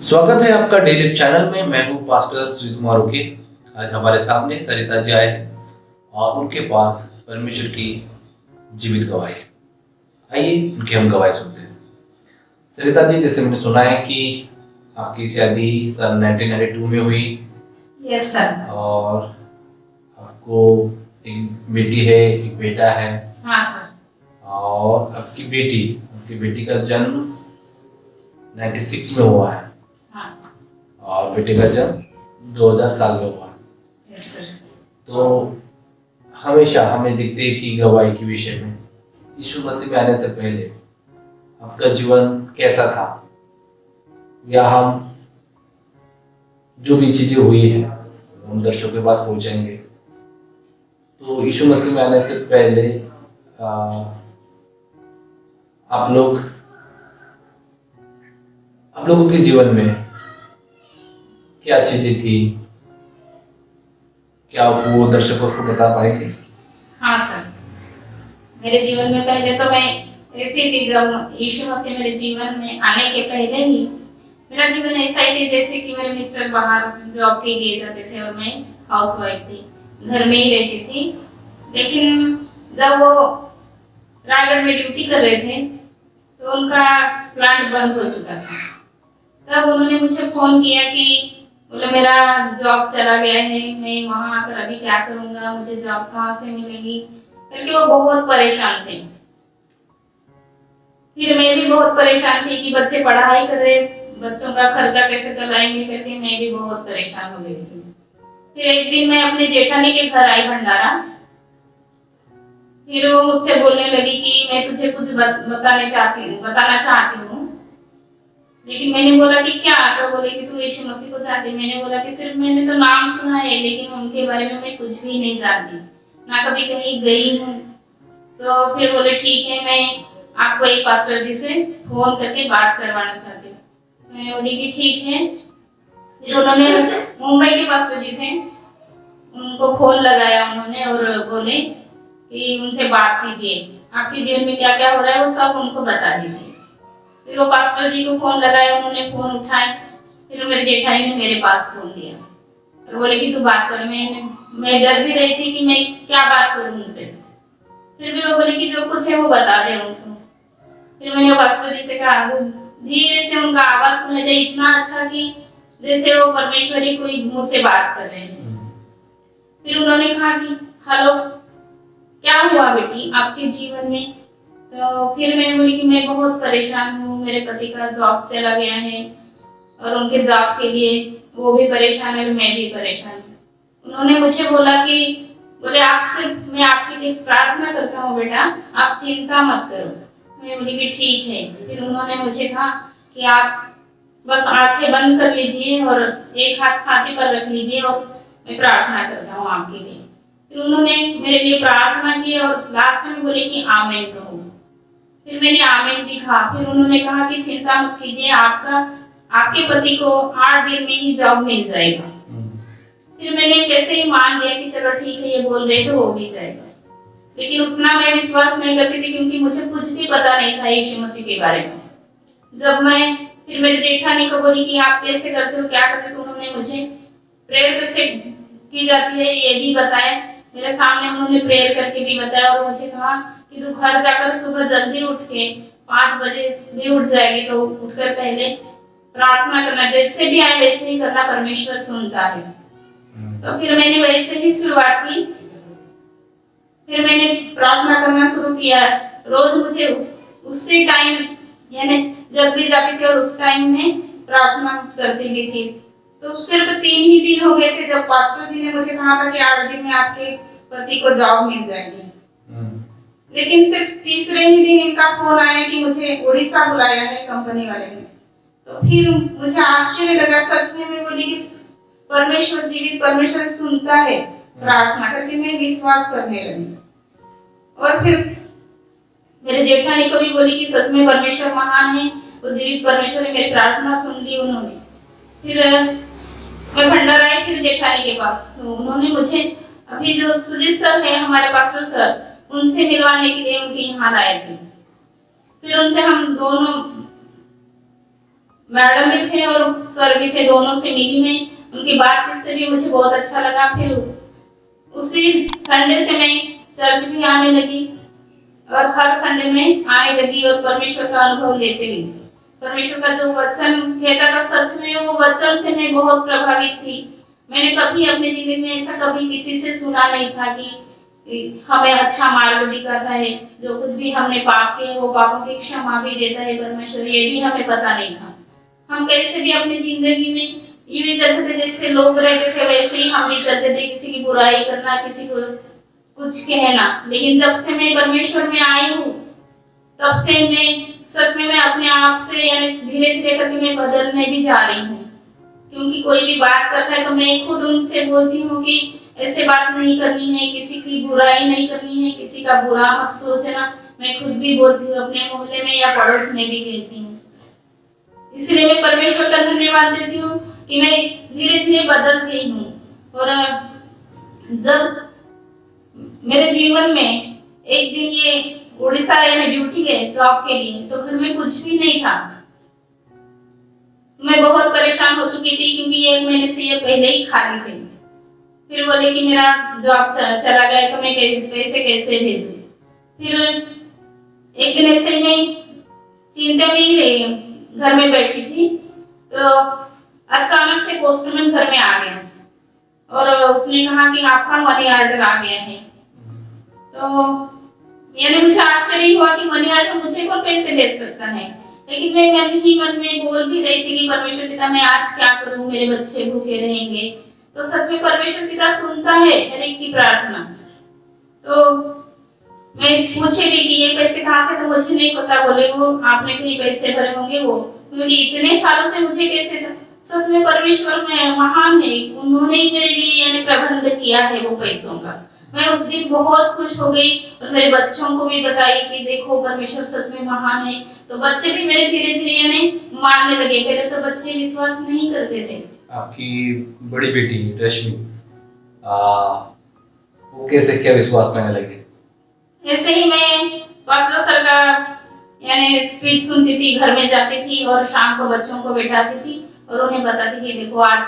स्वागत है आपका डेली चैनल में। मैं हूँ पास्टर सुजीत कुमार ओके। आज हमारे सामने सरिता जी आए और उनके पास परमेश्वर की जीवित गवाही। आइए उनकी हम गवाही सुनते हैं। सरिता जी, जैसे मैंने सुना है कि आपकी शादी सन 1992 में हुई। Yes sir. और आपको एक बेटी है, एक बेटा है। हाँ सर। और आपकी बेटी का जन्म 96 में हुआ है। हाँ। और बेटे का जन्म 2000 साल में हुआ। Yes sir. तो हमेशा हमें दिखते हैं कि गवाही के विषय में यीशु मसीह में आने से पहले आपका जीवन कैसा था, या हम जो भी चीजें हुई है हम दर्शकों के पास पहुंचाएंगे। तो यीशु मसीह में आने से पहले आप लोगों के जीवन में क्या चीजें थी, क्या आप वो दर्शकों को बता पाएंगे? हाँ सर। मेरे जीवन में पहले तो मैं ऐसी थी, जब यीशु मसीह मेरे जीवन में आने के पहले ही मेरा जीवन ऐसा ही था जैसे कि मेरे मिस्टर बाहर जॉब के लिए जाते थे और मैं हाउसवाइफ थी, घर में ही रहती थी। लेकिन जब वो रायगढ़ में ड्यूटी कर रहे थे तो उनका प्लांट बंद हो चुका था। तब उन्होंने मुझे फोन किया कि बोले मेरा जॉब चला गया है, मैं वहां आकर अभी क्या करूंगा, मुझे जॉब कहाँ से मिलेगी करके वो बहुत परेशान थे। फिर मैं भी बहुत परेशान थी कि बच्चे पढ़ाई कर रहे, बच्चों का खर्चा कैसे चलाएंगे करके मैं भी बहुत परेशान हो गई थी। फिर एक दिन मैं अपने जेठानी के घर आई भंडारा। फिर वो मुझसे बोलने लगी कि मैं तुझे कुछ बताना चाहती हूँ। लेकिन मैंने बोला कि क्या? तो बोले कि तू यीशु मसीह को जानती? मैंने बोला कि सिर्फ मैंने तो नाम सुना है, लेकिन उनके बारे में मैं कुछ भी नहीं जानती, ना कभी कहीं गई हूँ। तो फिर बोले ठीक है, मैं आपको एक पास्टर जी से फोन करके बात करवाना चाहती हूँ। मैंने बोली कि ठीक है। फिर उन्होंने, मुंबई के पास्टर जी थे, उनको फोन लगाया उन्होंने और बोले कि उनसे बात कीजिए, आपके जीवन में क्या क्या हो रहा है वो सब उनको बता दीजिए। फिर वो पास्टर जी को फोन लगाया, उन्होंने फोन उठाए। फिर मेरे जेठानी ने मेरे पास फोन दिया और बोले कि तू बात कर। मैं डर भी रही थी कि मैं क्या बात करूं उनसे। फिर भी वो बोले कि जो कुछ है वो बता दे उनको। फिर मैंने वो पास्टर जी से कहा, वो धीरे से उनका आवाज सुना जाए, इतना अच्छा कि जैसे वो परमेश्वरी कोई मुझसे बात कर रहे हैं। फिर उन्होंने कहा कि हेलो, क्या हुआ बेटी आपके जीवन में? तो फिर मैंने बोली कि मैं बहुत परेशान हूँ, मेरे पति का जॉब चला गया है और उनके जॉब के लिए वो भी परेशान है और मैं भी परेशान हूँ। उन्होंने मुझे बोला कि बोले आपसे मैं आपके लिए प्रार्थना करता हूँ बेटा, आप चिंता मत करो। मैं बोली कि ठीक है। फिर उन्होंने मुझे कहा कि आप बस आंखें बंद कर लीजिए और एक हाथ छाती पर रख लीजिए और मैं प्रार्थना करता हूँ आपके लिए। फिर उन्होंने मेरे लिए प्रार्थना की और लास्ट में बोले कि आमीन कहो। फिर मैंने आमीन भी कहा। फिर उन्होंने कहा कि चिंता मत कीजिए, आपके पति को 8 दिन में ही जॉब मिल जाएगा। फिर मैंने कैसे ही मान लिया कि चलो ठीक है, ये बोल रहे तो हो भी जाएगा। लेकिन उतना मैं विश्वास नहीं करती थी क्योंकि मुझे कुछ भी पता नहीं था यीशु मसीह के बारे में। जब मैं फिर मेरी जेठानी को बोली कि आप कैसे करते हो, क्या करते हो, तो उन्होंने मुझे प्रेयर कैसे की जाती है ये भी बताया। मेरे सामने उन्होंने प्रेयर करके भी बताया और मुझे कहा कि तू घर जाकर सुबह जल्दी उठ के 5 बजे भी उठ जाएगी तो उठकर पहले प्रार्थना करना, जैसे भी आए वैसे ही करना, परमेश्वर सुनता है। तो फिर मैंने वैसे ही शुरुआत की। फिर मैंने प्रार्थना करना शुरू किया। रोज मुझे उसी टाइम, यानी जब भी जाती थी और उस टाइम में प्रार्थना करती भी थी। तो सिर्फ 3 ही दिन हो गए थे जब पास्टर जी ने मुझे कहा था कि 8 दिन में आपके पति को जॉब मिल जाएगी। लेकिन सिर्फ तीसरे ही दिन इनका फोन आया कि मुझे उड़ीसा बुलाया है कंपनी वाले ने। तो फिर मुझे आश्चर्य लगा, सच में मैं बोली कि परमेश्वर जीवित, परमेश्वर सुनता है प्रार्थना करके। मैं विश्वास करने लगी और फिर मेरे जेठानी को भी बोली कि सच में परमेश्वर महान है, वो जीवित परमेश्वर है। मेरी प्रार्थना सुन ली उन्होंने। फिर मैं भंडारा आई फिर जेठानी के पास, तो उन्होंने मुझे अभी जो सुजीत सर है हमारे पास्टर सर, उनसे मिलवाने के लिए उनके यहाँ लाए थे। फिर उनसे हम दोनों मैडम भी थे और सर भी थे, दोनों से मिली मैं, उनकी बातचीत से भी मुझे बहुत अच्छा लगा। फिर उसी संडे से मैं चर्च भी आने लगी और हर संडे में आने लगी और परमेश्वर का अनुभव लेते गई। परमेश्वर का जो वचन कहता था, सच में वो वचन से मैं बहुत प्रभावित थी। मैंने कभी अपनी जिंदगी में ऐसा कभी किसी से सुना नहीं था कि हमें अच्छा मार्ग दिखाता है, जो कुछ भी हमने पाप किए वो पापों की क्षमा भी देता है परमेश्वर, ये भी हमें पता नहीं था। हम कैसे भी अपनी जिंदगी में ये भी चलते थे, जैसे लोग रहते थे वैसे ही हम भी चलते थे, किसी की बुराई करना, किसी को कुछ कहना। लेकिन जब से मैं परमेश्वर में आई हूँ, तब से मैं सच में मैं अपने आप से यानी धीरे धीरे करके मैं बदलने भी जा रही हूँ। क्योंकि कोई भी बात करता है तो मैं खुद उनसे बोलती हूँ कि ऐसे बात नहीं करनी है, किसी की बुराई नहीं करनी है, किसी का बुरा मत सोचना। मैं खुद भी बोलती हूँ, अपने मोहल्ले में या पड़ोस में भी कहती हूँ। इसलिए मैं परमेश्वर का धन्यवाद देती हूँ कि मैं धीरे धीरे बदल गई हूँ। और जब मेरे जीवन में एक दिन ये उड़ीसा यानी ड्यूटी गए जॉब के लिए, तो घर में कुछ भी नहीं था। मैं बहुत परेशान हो चुकी थी क्योंकि 1 महीने से ये पहले ही खाली थे। फिर बोले कि मेरा जॉब चला गया तो मैं पैसे कैसे भेजूं। फिर एक दिन ऐसे ही मैं चिंता में ही रही, घर में बैठी थी, तो अचानक से पोस्टमैन घर में आ गया और उसने कहा कि आपका मनी ऑर्डर आ गया है। तो यानी मुझे आश्चर्य हुआ कि मनी ऑर्डर मुझे कौन पैसे भेज सकता है। लेकिन मैं मन ही मन में बोल भी रही थी कि परमेश्वर पिता मैं आज क्या करूं, मेरे बच्चे भूखे रहेंगे। तो सच में परमेश्वर पिता सुनता है हर एक की प्रार्थना। तो मैं पूछे भी कि ये पैसे कहाँ से, तो मुझे नहीं पता। बोले वो आपने कहीं पैसे भरे होंगे। वो क्योंकि इतने सालों से मुझे कैसे था। सच में परमेश्वर में महान है, उन्होंने ही मेरे लिए यानी प्रबंध किया है वो पैसों का। मैं उस दिन बहुत खुश हो गई और मेरे बच्चों को भी बताई कि देखो परमेश्वर सच में महान है। तो बच्चे भी मेरे धीरे धीरे यानी मानने लगे। पहले तो बच्चे विश्वास नहीं करते थे। आपकी बड़ी बेटी रश्मि, वो कैसे क्या विश्वास करने लगे? ऐसे ही मैं पास्टर सर का यानी स्पीच सुनती थी, घर में जाती थी और शाम को बच्चों को बैठाती थी और उन्हें बताती थी देखो आज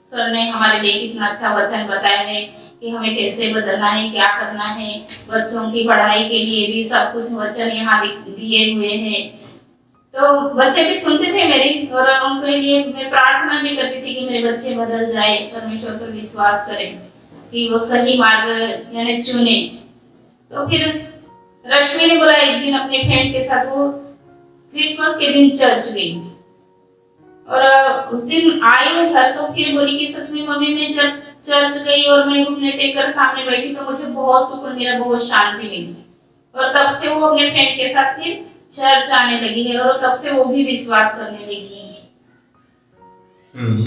सर ने हमारे लिए कितना अच्छा वचन बताया है कि हमें कैसे बदलना है, क्या करना है। बच्चों की पढ़ाई के लिए भी सब कुछ वचन यहाँ दिए हुए हैं। तो बच्चे भी सुनते थे मेरी और उनके लिए मैं प्रार्थना भी करती थी कि मेरे बच्चे बदल जाए, परमेश्वर पर विश्वास करें कि वो सही मार्ग यानी चुने। तो फिर रश्मि ने बोला एक दिन अपने फ्रेंड के साथ वो क्रिसमस के दिन चर्च गई और उस दिन आई वो घर। तो फिर बोली कि सच में मम्मी मैं जब चर्च गई और मैं घुटने टेक कर सामने बैठी तो मुझे बहुत सुकून मिला, बहुत शांति मिली। और तब से वो अपने फ्रेंड के साथ फिर चर्च आने लगी है और तब से वो भी विश्वास करने लगी है।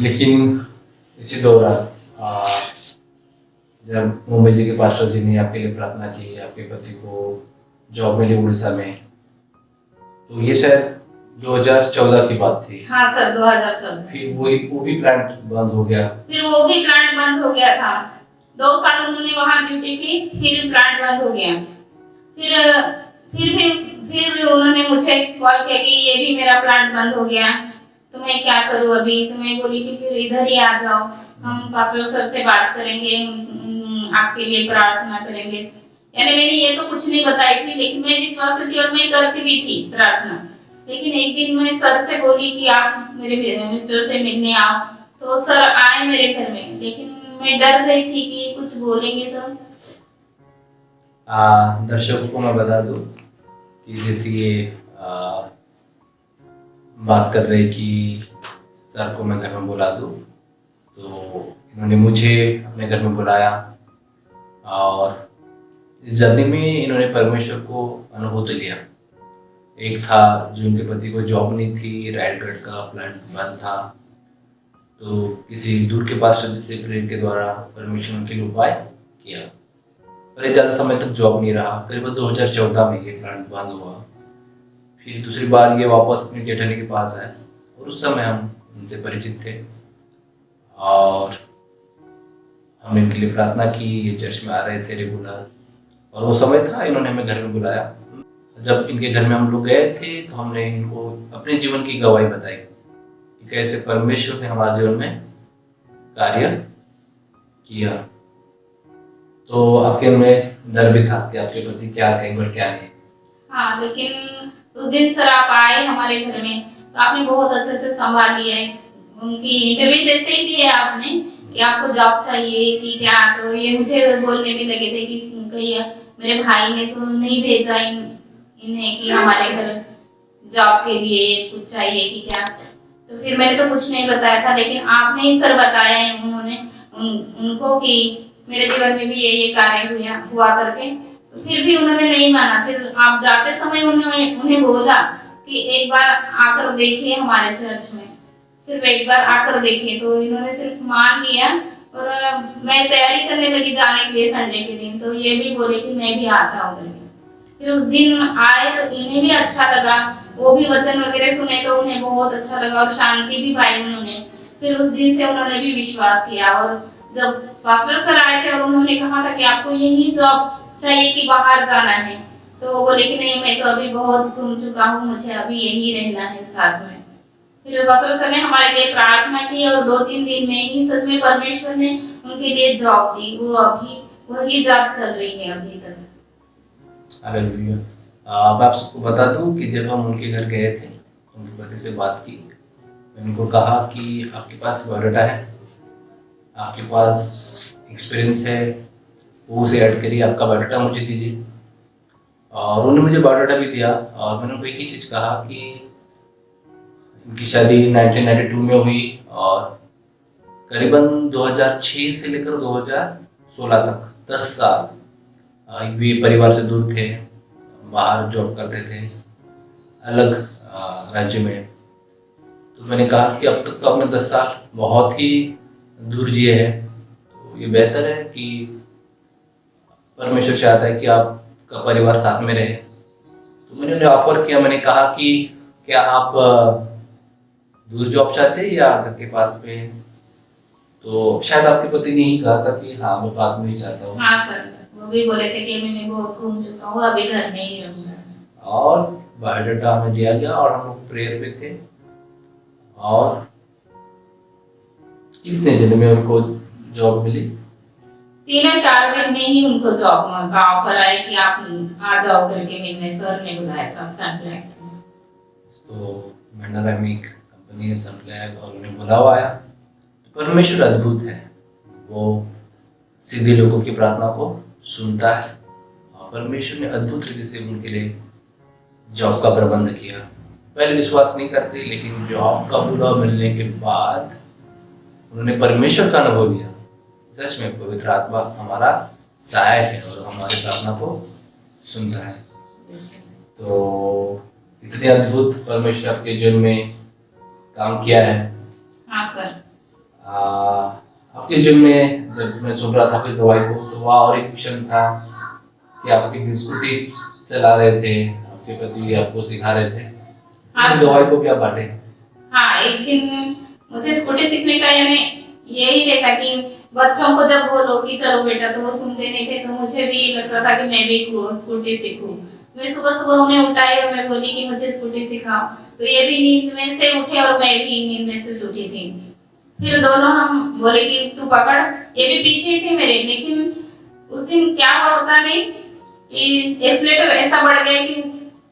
लेकिन इसी दौरान जब मुंबई जी के पास्टर जी ने आपके लिए प्रार्थना की, आपके पति को जॉब मिली उड़ीसा में, तो ये शायद 2014 की बात थी। हाँ सर, 2014। फिर वो भी प्लांट बंद हो गया। फिर वो भी प्लांट बंद हो गया था। 2 साल उन्होंने वहाँ ड्यूटी की, फिर प्लांट बंद हो गया। फिर उन्होंने मुझे कॉल किया कि ये भी मेरा प्लांट बंद हो गया, तो मैं क्या करूँ अभी। तो मैं बोली कि फिर इधर ही आ जाओ, हम पास्टर सर से बात करेंगे, आपके लिए प्रार्थना करेंगे। यानी मैंने ये तो कुछ नहीं बताई थी, लेकिन मैं विश्वास करती और मैं करती भी थी प्रार्थना। लेकिन एक दिन मैं सर से बोली कि आप मेरे मिस्टर से मिलने आओ। तो सर आए मेरे घर में, लेकिन मैं डर रही थी कि कुछ बोलेंगे तो। दर्शकों को मैं बता दूं कि जैसे ये बात कर रहे कि सर को मैं घर में बुला दूं, तो इन्होंने मुझे अपने घर में बुलाया और इस जर्नी में इन्होंने परमेश्वर को अनुभव लिया। एक था जो इनके पति को जॉब नहीं थी, रायगढ़ का प्लांट बंद था, तो किसी दूर के पास्टर जी से प्रेरित के द्वारा परमेश्वर उनके लिए उपाय किया और ये ज़्यादा समय तक जॉब नहीं रहा। करीबन 2014 में ये प्लांट बंद हुआ। फिर दूसरी बार ये वापस अपनी जेठानी के पास आए और उस समय हम उनसे परिचित थे और हमने इनके लिए प्रार्थना की। ये चर्च में आ रहे थे रेगुलर और वो समय था इन्होंने हमें घर में बुलाया। जब इनके घर में हम लोग गए थे तो हमने इनको अपने जीवन की गवाही बताई कैसे परमेश्वर ने हमारे जीवन में कार्य किया। तो आपके मन में डर भी था कि आपके पति क्या कहेंगे और क्या नहीं। हाँ, लेकिन उस दिन सर आप आए हमारे घर में तो आपने बहुत अच्छे से संभाल लिया है। उनकी इंटरव्यू जैसे ही दी है आपने कि आपको जॉब चाहिए कि क्या, तो ये मुझे बोलने भी लगे थे कि कहीं मेरे भाई ने तो नहीं भेजा इन्हें कि हमारे घर जॉब के लिए कुछ चाहिए कि क्या। तो फिर मैंने तो कुछ नहीं बताया था, लेकिन आपने ही सर बताया है उन्होंने उनको कि मेरे जीवन में भी ये कार्य हुआ करके। तो फिर भी उन्होंने नहीं माना। फिर आप जाते समय उन्हें बोला कि एक बार आकर देखिए हमारे चर्च में, सिर्फ एक बार आकर देखिए। तो इन्होंने सिर्फ मान लिया और मैं तैयारी करने लगी जाने के लिए संडे के दिन। तो ये भी बोले कि मैं भी आता हूँ करके। फिर उस दिन आए तो इन्हें भी अच्छा लगा, वो भी वचन वगैरह सुने तो उन्हें बहुत अच्छा लगा और शांति भी पाई उन्होंने। फिर उस दिन से उन्होंने भी विश्वास किया। और जब पास्टर सर आए थे और उन्होंने कहा था कि आपको यही जॉब चाहिए कि बाहर जाना है, तो वो बोले कि नहीं, मैं तो अभी बहुत घूम चुका हूँ, मुझे अभी यही रहना है साथ में। फिर पास्टर सर ने हमारे लिए प्रार्थना की और 2-3 दिन में ही सच में परमेश्वर ने उनके लिए जॉब दी। वो अभी वही जॉब चल रही है अभी तक। हालेलुया। मैं आप सबको बता दूं कि जब हम उनके घर गए थे, उनके पति से बात की, मैंने उनको कहा कि आपके पास बायोडाटा है, आपके पास एक्सपीरियंस है, वो उसे ऐड करिए, आपका बायोडाटा मुझे दीजिए। और उन्होंने मुझे बायोडाटा भी दिया और मैंने उनको एक ही चीज़ कहा कि इनकी शादी 1992 में हुई और करीबन 2006 से लेकर 2016 तक 10 साल वे परिवार से दूर थे, बाहर जॉब करते थे अलग राज्य में। तो मैंने कहा कि अब तक तो आपने 10 साल बहुत ही दूर जिए हैं, तो ये बेहतर है कि परमेश्वर चाहता है कि आपका परिवार साथ में रहे। तो मैंने उन्हें ऑफर किया, मैंने कहा कि क्या आप दूर जॉब चाहते हैं या घर के पास में? तो शायद आपके पति ने ही कहा था कि हाँ मैं पास में ही चाहता हूँ। हाँ सर, वो भी बोले थे कि मैं बहुत घूम चुका हूँ, अभी घर में ही रहूँगा। और बायोडाटा हमें दिया गया और हम लोग प्रेयर पे थे। और कितने दिन में उनको जॉब मिली? 3-4 दिन में ही उनको जॉब का ऑफर आया कि आप आ जाओ करके मिलने। सर ने बुलाया था सनफ्लैग। तो भंडारा में एक कंपनी है सनफ्लैग और उन्हें बुलावा आया। तो परमेश्वर अद्भुत है, वो सीधे लोगों की प्रार्थना को सुनता है और परमेश्वर ने अद्भुत रीति से उनके लिए जॉब का प्रबंध किया। पहले विश्वास नहीं करते, लेकिन जॉब का बुलावा मिलने के बाद उन्होंने परमेश्वर का अनुभव लिया। सच में पवित्र आत्मा हमारा सहायक है और हमारी प्रार्थना को सुनता है। तो इतने अद्भुत परमेश्वर आपके जीवन में काम किया है। हाँ सर। आपके जीवन में जब मैं सुन रहा था आपकी गवाही को, तो वहाँ और एक मिशन था कि आप एक स्कूटी चला रहे थे, आपके पति आपको सिखा रहे थे। हाँ इस गवाही को भी आप बांटे। हाँ, एक दिन मुझे स्कूटी सीखने का यानी यही रहता कि बच्चों को जब बोलो कि चलो बेटा, तो वो सुनते नहीं थे। तो मुझे भी लगता था कि मैं भी स्कूटी सीखूं। मैं सुबह सुबह उन्हें उठाई और मैं बोली कि मुझे स्कूटी सिखाओ। तो ये भी नींद में से उठे और मैं भी नींद में से उठी थी। फिर दोनों हम बोले कि तू पकड़। ये भी पीछे ही थे मेरे, लेकिन उस दिन क्या हुआ पता नहीं कि एक्सीलेटर ऐसा बढ़ गया कि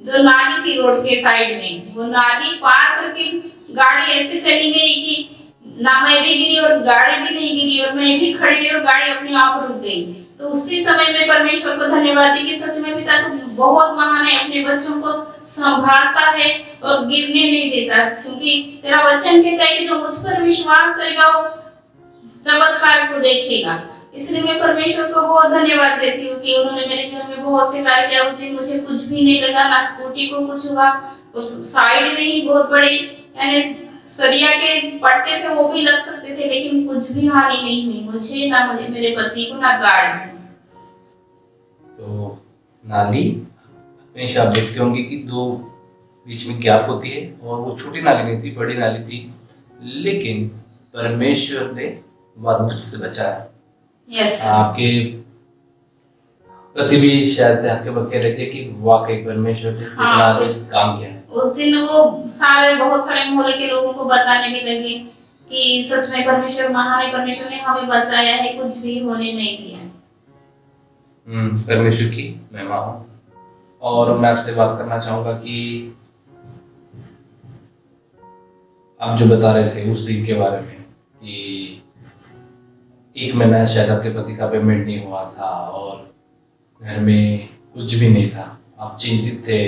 जो नाली थी रोड के साइड में, वो नाली पार करके गाड़ी ऐसे चली गई कि ना मैं भी गिरी और गाड़ी भी नहीं गिरी और मैं भी खड़ी रही और गाड़ी अपने आप रुक गई। तो उसी समय में परमेश्वर को धन्यवाद दी कि सच में पिता तू बहुत महान है, अपने बच्चों को संभालता है और गिरने नहीं देता, क्योंकि तेरा वचन कहता है कि जो मुझ पर विश्वास करेगा वो चमत्कार को देखेगा। इसलिए मैं परमेश्वर को बहुत धन्यवाद देती हूँ कि उन्होंने मेरे जीवन में बहुत से कार्य किया। उस दिन मुझे कुछ भी नहीं लगा, ना स्कूटी को कुछ हुआ और साइड में ही बहुत बड़ी यानी सरिया के पट्टे थे, वो भी लग सकते थे, लेकिन कुछ भी हानि नहीं हुई मुझे, ना मुझे, मेरे पति को, ना गाड़ी। तो नाली हमेशा आप देखते होंगे कि दो बीच में गैप होती है और वो छोटी नाली नहीं थी, बड़ी नाली थी, लेकिन परमेश्वर ने बहुत मुश्किल से बचाया। यस। आपके पति भी शायद से हक्के बक्के रहते कि वाकई परमेश्वर ने कितना हाँ, काम किया है। उस दिन वो बहुत सारे मोहल्ले के लोगों को बताने भी लगे कि सच में परमेश्वर महान है, परमेश्वर ने हमें बचाया है, कुछ भी होने नहीं दिया। परमेश्वर की महिमा हो। और मैं आपसे बात करना चाहूंगा कि आप जो बता रहे थे उस दिन के बारे में कि 1 महीना शायद आपके पति का पेमेंट नहीं हुआ था और घर में कुछ भी नहीं था, आप चिंतित थे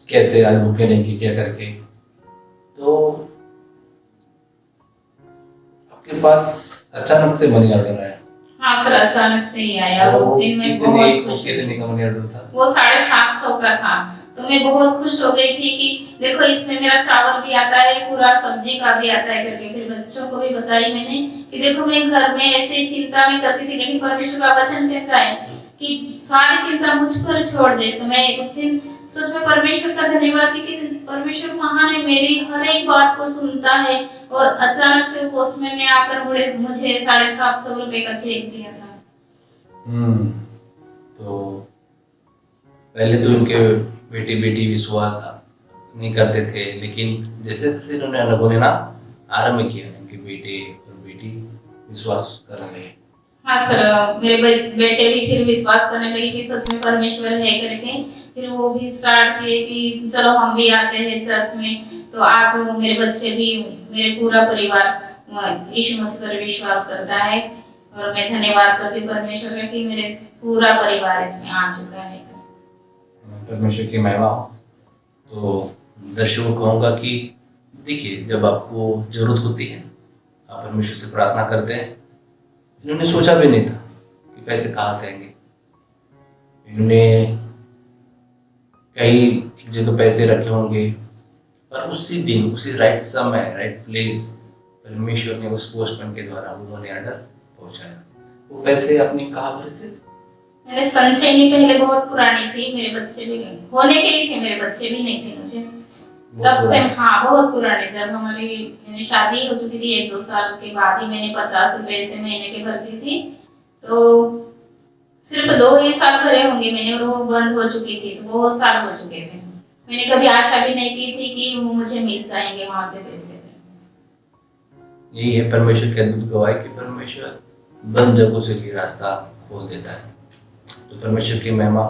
कैसे आज भूखे रहेंगे क्या करके। तो आपके पास अचानक से मनी ऑर्डर आया। हाँ सर, अचानक से ही आया और उस दिन मैं बहुत खुश हुई। कितने का मनी ऑर्डर था? वो 750 का था। तो मैं बहुत खुश हो गई थी कि देखो इसमें मेरा चावल भी आता है, पूरा सब्जी का भी आता है करके। फिर बच्चों को भी बताई मैंने कि देखो मैं घर में ऐसे चिंता में करती थी, लेकिन परमेश्वर का वचन कहता है कि सारी चिंता मुझ पर छोड़ दे। तो मैं उस दिन सच में परमेश्वर का धन्यवाद थी कि परमेश्वर महान है, मेरी हर एक बात को सुनता है। और अचानक से पोस्टमैन ने आकर मुझे 750 रुपए का चेक दिया था। तो पहले तो उनके बेटी विश्वास नहीं करते थे, लेकिन जैसे जैसे इन्होंने अनुभव ना आरंभ किया, इनके बेटे और बेटी विश्वास करने लगे। हाँ सर, मेरे बेटे भी फिर विश्वास करने लगे कि सच में परमेश्वर है करके। फिर वो भी स्टार्ट किए कि चलो हम भी आते हैं चर्च में। तो आज वो मेरे बच्चे भी, मेरे पूरा परिवार यीशु मसीह पर विश्वास करता है। और मैं धन्यवाद करती हूँ परमेश्वर का कि मेरे पूरा परिवार इसमें आ चुका है। परमेश्वर की महिमा हो। तो दर्शकों को कहूँगा कि देखिए, जब आपको जरूरत होती है आप परमेश्वर से प्रार्थना करते हैं। इन्होंने सोचा भी नहीं था कि पैसे कहाँ से आएंगे। इन्होंने कई जगह पैसे रखे होंगे, पर उसी दिन उसी राइट समय राइट प्लेस परमेश्वर ने उस पोस्टमैन के द्वारा वो मनी ऑर्डर पहुंचाया। वो पैसे आपने कहाँ भरे थे? मैंने संचयनी पहले बहुत पुरानी थी, मेरे बच्चे भी होने के लिए थे, मेरे बच्चे भी नहीं थे मुझे तब से। हाँ बहुत पुराने, जब हमारी शादी हो चुकी थी 1-2 साल के बाद ही मैंने 50 रुपए से महीने के भरती थी। तो सिर्फ 2 ही साल भरे होंगे मैंने और वो बंद हो चुकी थी। तो बहुत साल हो चुके थे। मैंने कभी आशा भी नहीं की थी कि वो मुझे मिल जाएंगे वहां से पैसे। यही है परमेश्वर की अद्भुत गवाही कि परमेश्वर बंद जगहों से भी रास्ता खोल देता है। तो परमेश्वर की महिमा